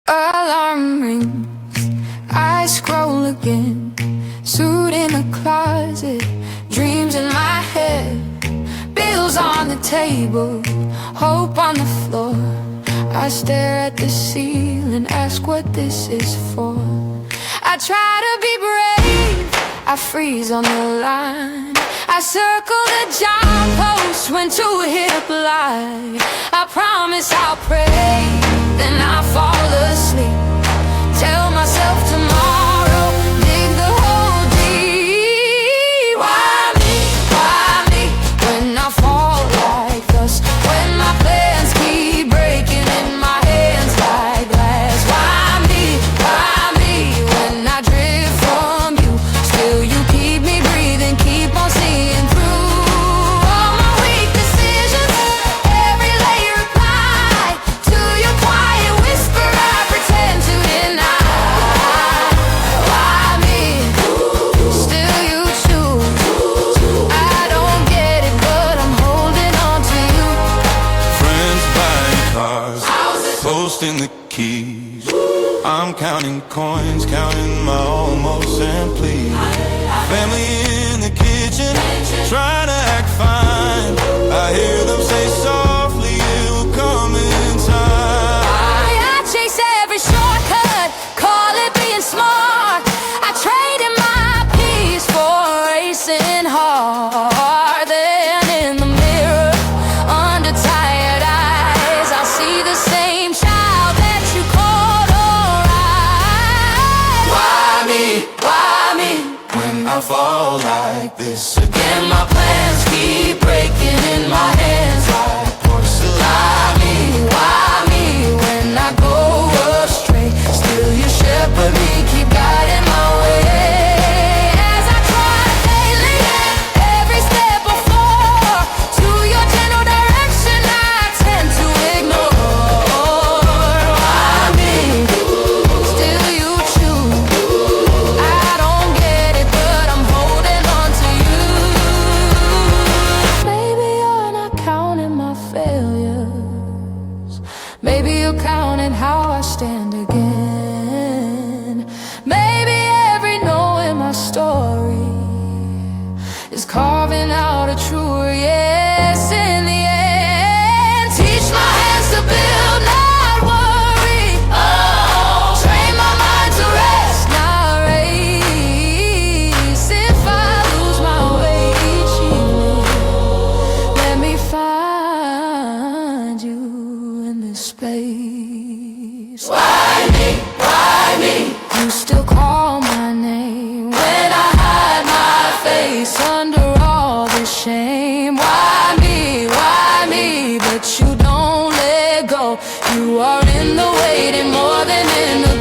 Alarm rings, I scroll again. Suit in the closet, dreams in my head. Bills on the table, hope on the floor. I stare at the ceiling, ask what this is for. I try to be brave, I freeze on the line. I circle the job post when to hit apply. I promise I'll pray, then I fall asleep. Tell myself tomorrow, dig the hole deep. Why me, when I fall like this? When my plans keep breaking in my hands like glass. Why me, when I drift from you? Still you keep me breathing, keep on seeing through all my weak decisions. Every layer reply to your quiet whisper I pretend to deny. Why me? Still you choose. I don't get it, but I'm holding on to you. Friends buying cars, posting the keys. I'm counting coins, counting my almost and please. Family in the kitchen, trying to act fine. I hear them say softly, it will come in time. I chase every shortcut, call it being smart. I traded my peace for racing hard. Then in the mirror, under tired eyes, I see the same child that you called alright. Why me, When I fall like this again, my plans keep breaking in my hands like porcelain. Why me, when I go astray? Still you shepherd me, keep guiding my way. As I try daily, every step before, to your general direction I tend to ignore. Why me, still you choose. I don't get it, but I'm holding on to you. Maybe you're not counting my failures. Maybe you're counting how I stand again. Maybe every no in my story is carving out a truer yes in the end. Teach my hands to build, not worry. Oh, train my mind to rest, not race. If I lose my way each evening, let me find you in this space. Why me? You still call my name when I hide my face under all the shame. Why me? But you don't let go. You are in the waiting more than in the